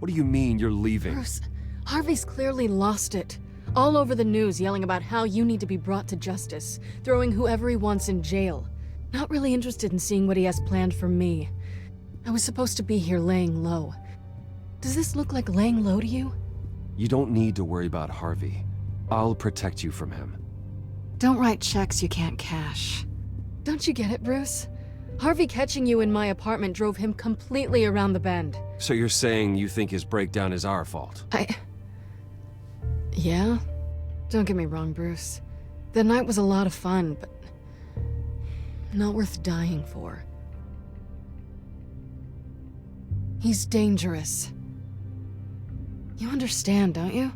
What do you mean you're leaving? Bruce, Harvey's clearly lost it. All over the news yelling about how you need to be brought to justice, throwing whoever he wants in jail. Not really interested in seeing what he has planned for me. I was supposed to be here laying low. Does this look like laying low to you? You don't need to worry about Harvey. I'll protect you from him. Don't write checks you can't cash. Don't you get it, Bruce? Harvey catching you in my apartment drove him completely around the bend. So you're saying you think his breakdown is our fault? Yeah? Don't get me wrong, Bruce. The night was a lot of fun, but not worth dying for. He's dangerous. You understand, don't you?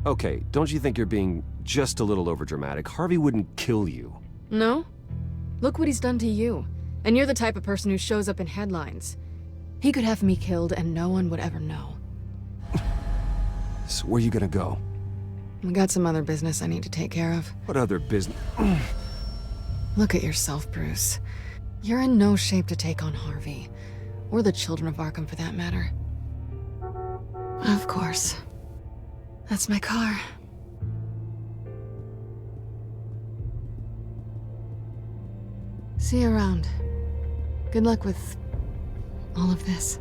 Okay, don't you think you're being just a little overdramatic? Harvey wouldn't kill you. No? Look what he's done to you. And you're the type of person who shows up in headlines. He could have me killed and no one would ever know. So where you gonna go? I got some other business I need to take care of. What other business? Look at yourself, Bruce. You're in no shape to take on Harvey. Or the children of Arkham, for that matter. Of course. That's my car. See you around. Good luck with all of this.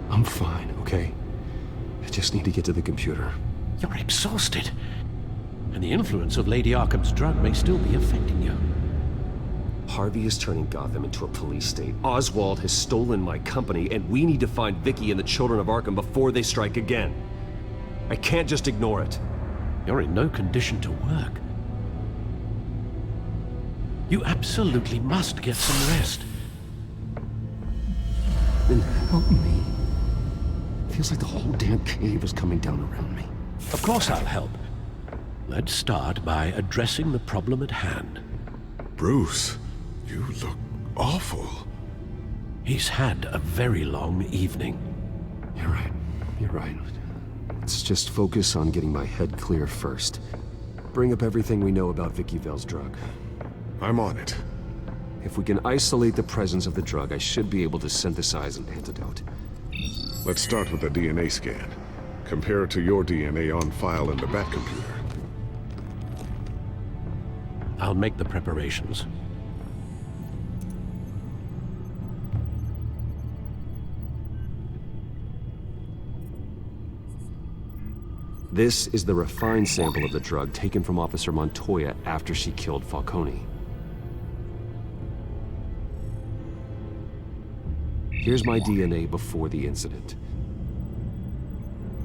I'm fine, okay? I just need to get to the computer. You're exhausted. And the influence of Lady Arkham's drug may still be affecting you. Harvey is turning Gotham into a police state. Oswald has stolen my company, and we need to find Vicky and the children of Arkham before they strike again. I can't just ignore it. You're in no condition to work. You absolutely must get some rest. Then help me. Feels like the whole damn cave is coming down around me. Of course I'll help. Let's start by addressing the problem at hand. Bruce, you look awful. He's had a very long evening. You're right. You're right. Let's just focus on getting my head clear first. Bring up everything we know about Vicky Vale's drug. I'm on it. If we can isolate the presence of the drug, I should be able to synthesize an antidote. Let's start with a DNA scan. Compare it to your DNA on file in the Bat computer. I'll make the preparations. This is the refined sample of the drug taken from Officer Montoya after she killed Falcone. Here's my DNA before the incident.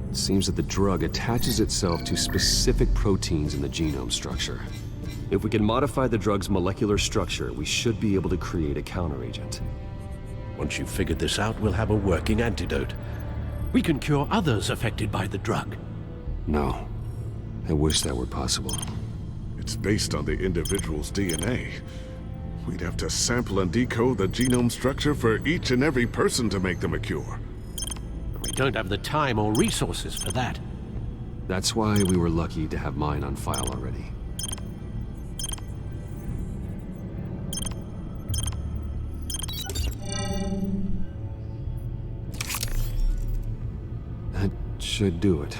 It seems that the drug attaches itself to specific proteins in the genome structure. If we can modify the drug's molecular structure, we should be able to create a counteragent. Once you've figured this out, we'll have a working antidote. We can cure others affected by the drug. No. I wish that were possible. It's based on the individual's DNA. We'd have to sample and decode the genome structure for each and every person to make them a cure. We don't have the time or resources for that. That's why we were lucky to have mine on file already. That should do it.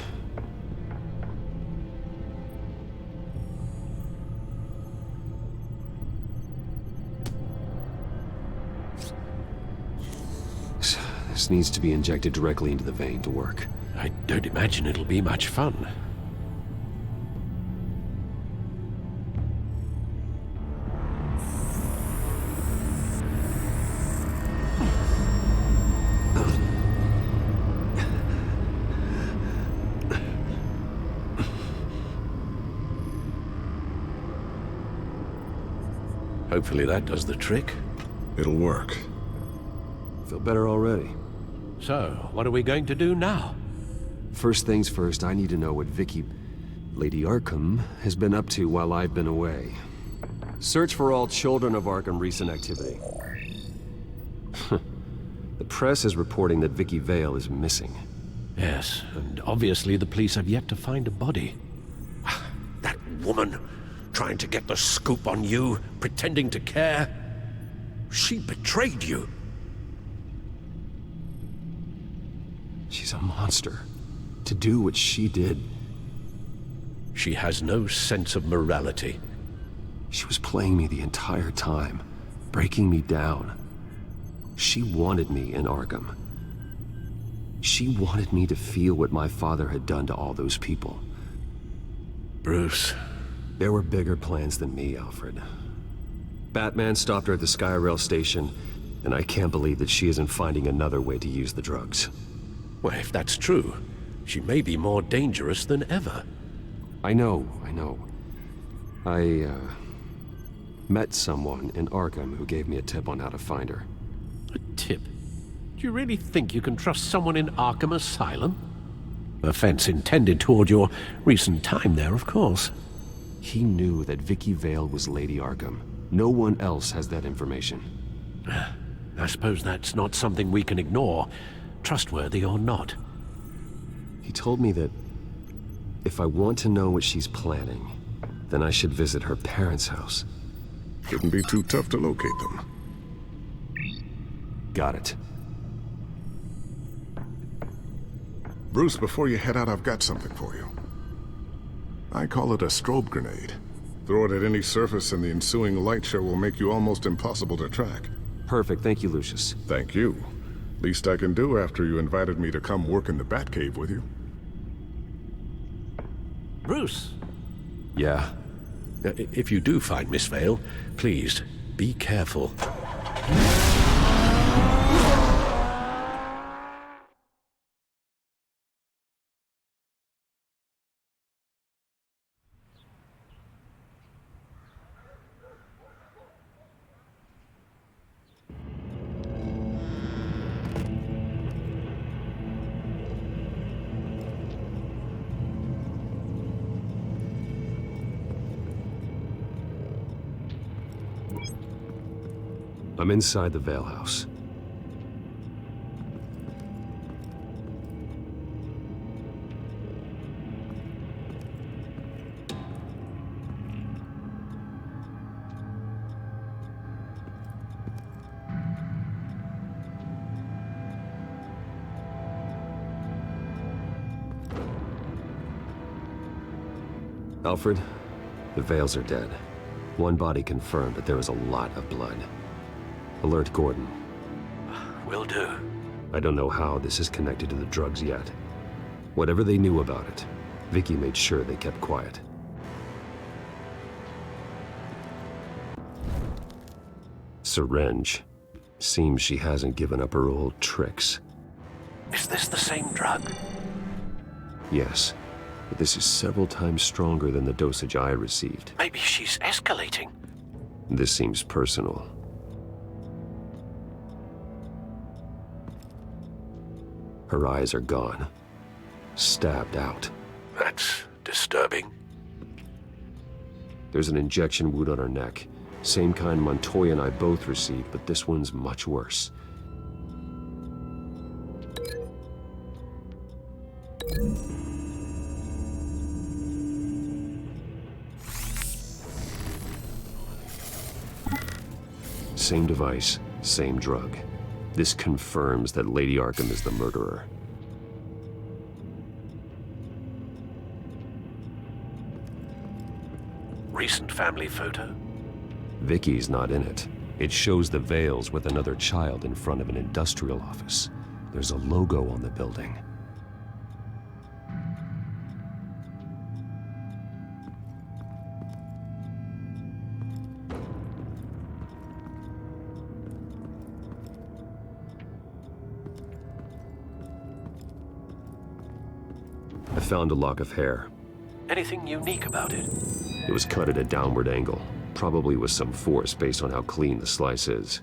This needs to be injected directly into the vein to work. I don't imagine it'll be much fun. Hopefully that does the trick. It'll work. Feel better already. So, what are we going to do now? First things first, I need to know what Lady Arkham, has been up to while I've been away. Search for all children of Arkham recent activity. The press is reporting that Vicky Vale is missing. Yes, and obviously the police have yet to find a body. That woman, trying to get the scoop on you, pretending to care. She betrayed you. She's a monster. To do what she did. She has no sense of morality. She was playing me the entire time, breaking me down. She wanted me in Arkham. She wanted me to feel what my father had done to all those people. Bruce. There were bigger plans than me, Alfred. Batman stopped her at the Skyrail station, and I can't believe that she isn't finding another way to use the drugs. Well, if that's true, she may be more dangerous than ever. I know. I met someone in Arkham who gave me a tip on how to find her. A tip? Do you really think you can trust someone in Arkham Asylum? Offense intended toward your recent time there, of course. He knew that Vicky Vale was Lady Arkham. No one else has that information. I suppose that's not something we can ignore, trustworthy or not. He told me that if I want to know what she's planning, then I should visit her parents' house. Shouldn't be too tough to locate them. Got it. Bruce, before you head out, I've got something for you. I call it a strobe grenade. Throw it at any surface and the ensuing light show will make you almost impossible to track. Perfect, thank you, Lucius. Thank you. Least I can do after you invited me to come work in the Batcave with you. Bruce! Yeah? If you do find Miss Vale, please, be careful. I'm inside the Vale house. Alfred, the Vales are dead. One body confirmed, but there was a lot of blood. Alert Gordon. Will do. I don't know how this is connected to the drugs yet. Whatever they knew about it, Vicky made sure they kept quiet. Syringe. Seems she hasn't given up her old tricks. Is this the same drug? Yes, but this is several times stronger than the dosage I received. Maybe she's escalating. This seems personal. Her eyes are gone. Stabbed out. That's disturbing. There's an injection wound on her neck. Same kind Montoya and I both received, but this one's much worse. Same device, same drug. This confirms that Lady Arkham is the murderer. Recent family photo? Vicky's not in it. It shows the Vales with another child in front of an industrial office. There's a logo on the building. I found a lock of hair. Anything unique about it? It was cut at a downward angle, probably with some force based on how clean the slice is.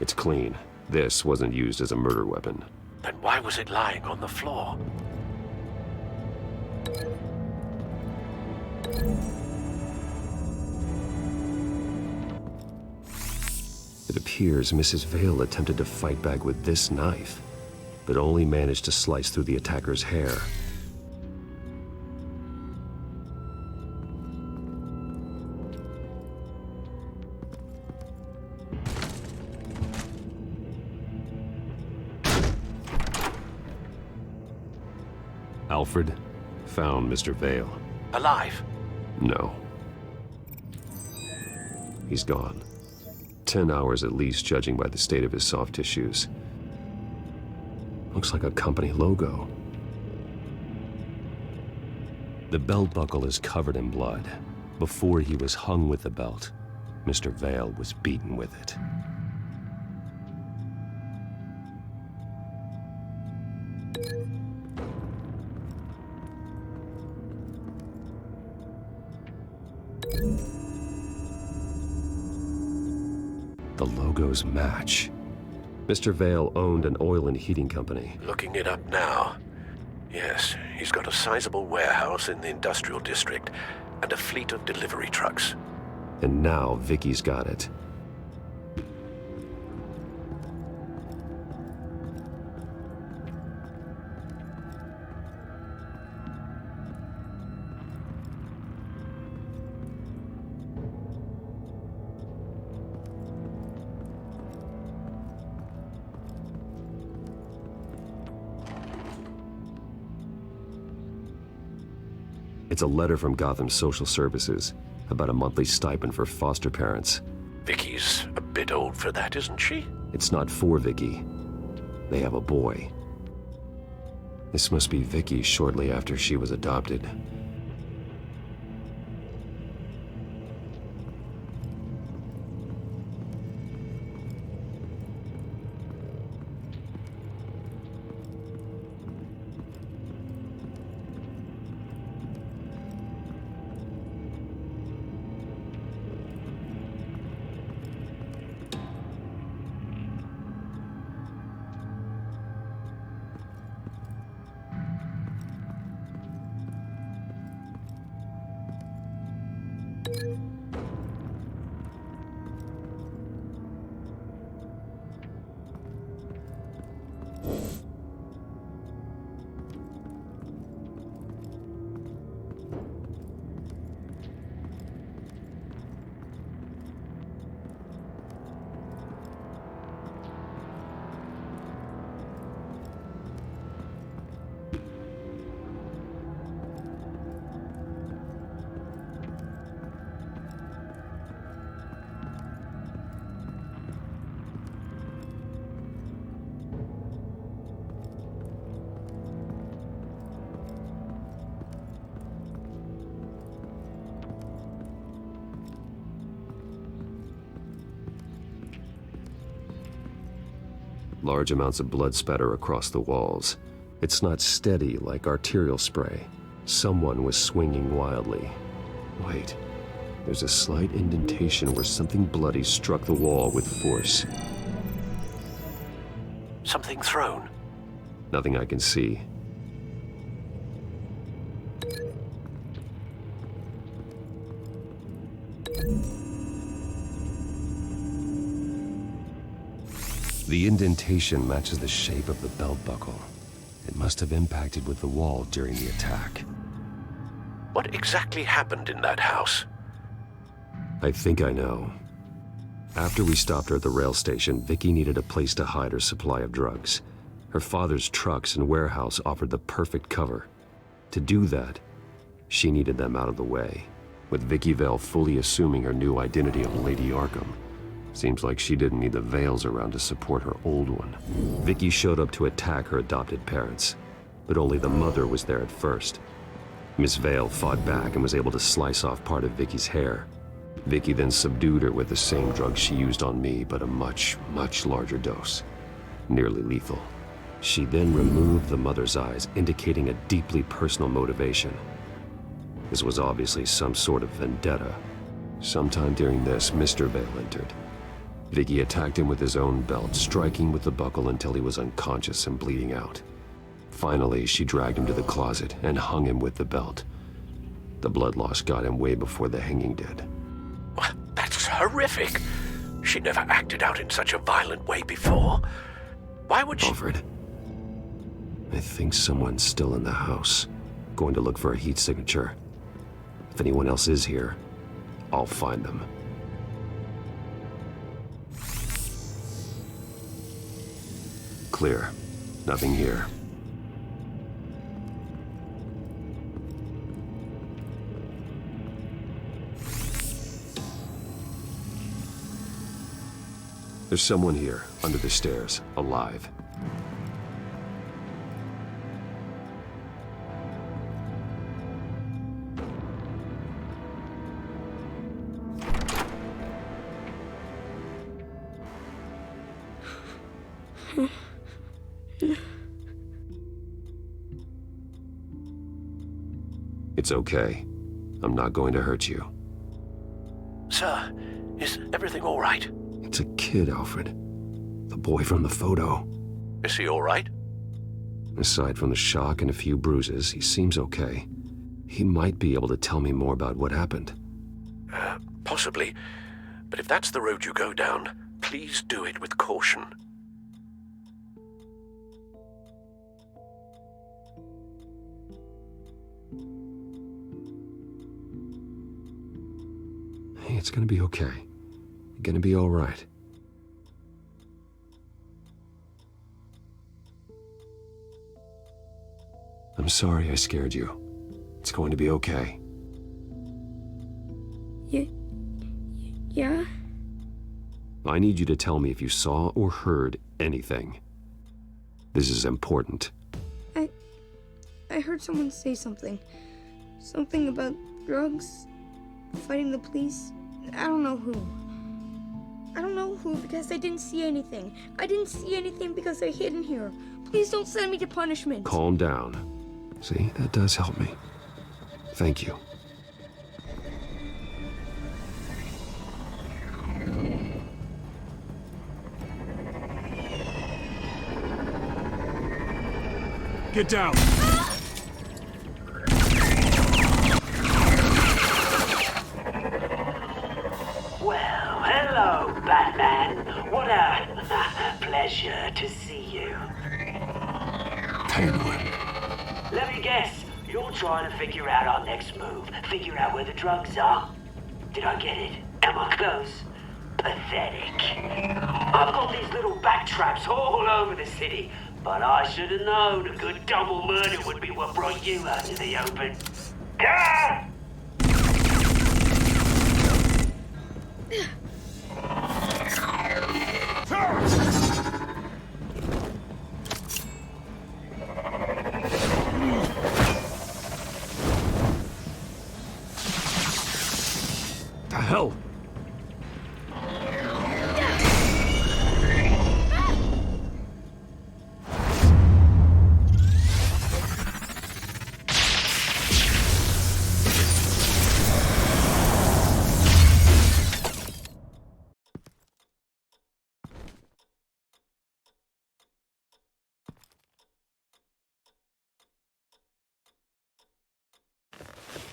It's clean. This wasn't used as a murder weapon. Then why was it lying on the floor? It appears Mrs. Vale attempted to fight back with this knife, but only managed to slice through the attacker's hair. Alfred found Mr. Vale. Alive? No. He's gone. 10 hours at least, judging by the state of his soft tissues. Looks like a company logo. The belt buckle is covered in blood. Before he was hung with the belt, Mr. Vale was beaten with it. The logos match. Mr. Vale owned an oil and heating company. Looking it up now. Yes, he's got a sizable warehouse in the industrial district and a fleet of delivery trucks. And now Vicky's got it. It's a letter from Gotham Social Services about a monthly stipend for foster parents. Vicky's a bit old for that, isn't she? It's not for Vicky. They have a boy. This must be Vicky shortly after she was adopted. Large amounts of blood spatter across the walls. It's not steady like arterial spray. Someone was swinging wildly. Wait, there's a slight indentation where something bloody struck the wall with force. Something thrown. Nothing I can see. The indentation matches the shape of the belt buckle. It must have impacted with the wall during the attack. What exactly happened in that house? I think I know. After we stopped her at the rail station, Vicky needed a place to hide her supply of drugs. Her father's trucks and warehouse offered the perfect cover. To do that, she needed them out of the way, with Vicky Vale fully assuming her new identity of Lady Arkham. Seems like she didn't need the Vales around to support her old one. Vicky showed up to attack her adopted parents, but only the mother was there at first. Miss Vale fought back and was able to slice off part of Vicky's hair. Vicky then subdued her with the same drug she used on me, but a much, much larger dose. Nearly lethal. She then removed the mother's eyes, indicating a deeply personal motivation. This was obviously some sort of vendetta. Sometime during this, Mr. Vale entered. Vicky attacked him with his own belt, striking with the buckle until he was unconscious and bleeding out. Finally, she dragged him to the closet and hung him with the belt. The blood loss got him way before the hanging did. That's horrific. She never acted out in such a violent way before. Why would she... Alfred, I think someone's still in the house. Going to look for a heat signature. If anyone else is here, I'll find them. Clear. Nothing here. There's someone here, under the stairs, alive. It's okay. I'm not going to hurt you. Sir, is everything all right? It's a kid, Alfred. The boy from the photo. Is he all right? Aside from the shock and a few bruises, he seems okay. He might be able to tell me more about what happened. Possibly. But if that's the road you go down, please do it with caution. Hey, it's gonna be okay. You're gonna be all right. I'm sorry I scared you. It's going to be okay. Yeah? I need you to tell me if you saw or heard anything. This is important. I heard someone say something. Something about drugs, fighting the police. I don't know who. I don't know who because I didn't see anything. I didn't see anything because I hid in here. Please don't send me to punishment. Calm down. See, that does help me. Thank you. Get down! Well, hello, Batman. What a pleasure to see you. Penguin. Let me guess, you're trying to figure out our next move. Figure out where the drugs are. Did I get it? Am I close? Pathetic. I've got these little bat traps all over the city, but I should have known a good double murder would be what brought you out to the open. Ah! The hell?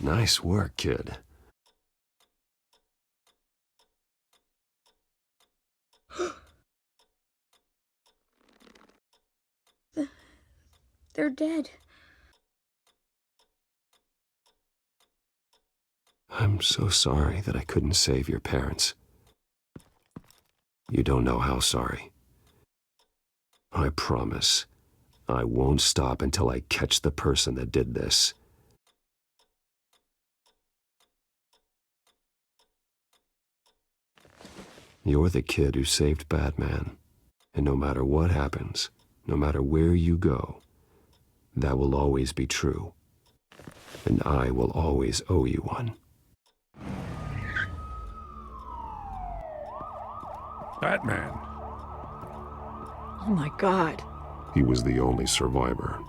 Nice work, kid. They're dead. I'm so sorry that I couldn't save your parents. You don't know how sorry. I promise, I won't stop until I catch the person that did this. You're the kid who saved Batman. And no matter what happens, no matter where you go, that will always be true. And I will always owe you one. Batman. Oh my god. He was the only survivor.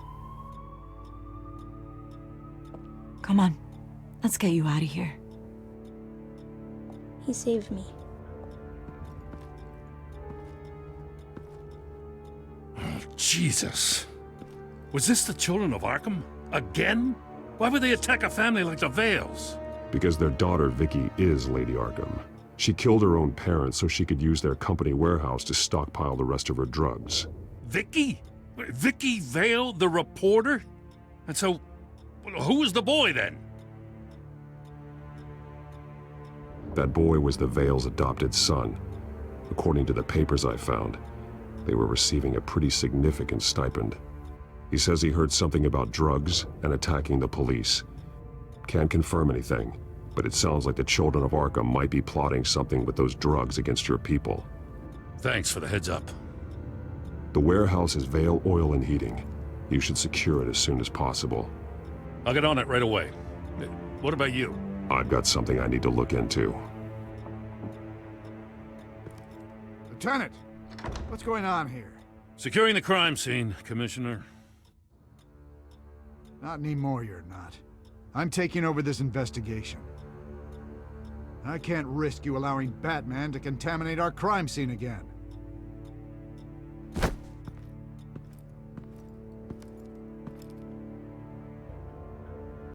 Come on, let's get you out of here. He saved me. Jesus. Was this the children of Arkham? Again? Why would they attack a family like the Vales? Because their daughter, Vicky, is Lady Arkham. She killed her own parents so she could use their company warehouse to stockpile the rest of her drugs. Vicky? Vicky Vale, the reporter? And so, who was the boy then? That boy was the Vale's adopted son. According to the papers I found, they were receiving a pretty significant stipend. He says he heard something about drugs and attacking the police. Can't confirm anything, but it sounds like the children of Arkham might be plotting something with those drugs against your people. Thanks for the heads up. The warehouse is Vale Oil and Heating. You should secure it as soon as possible. I'll get on it right away. What about you? I've got something I need to look into. Lieutenant, what's going on here? Securing the crime scene, Commissioner. Not anymore, you're not. I'm taking over this investigation. I can't risk you allowing Batman to contaminate our crime scene again.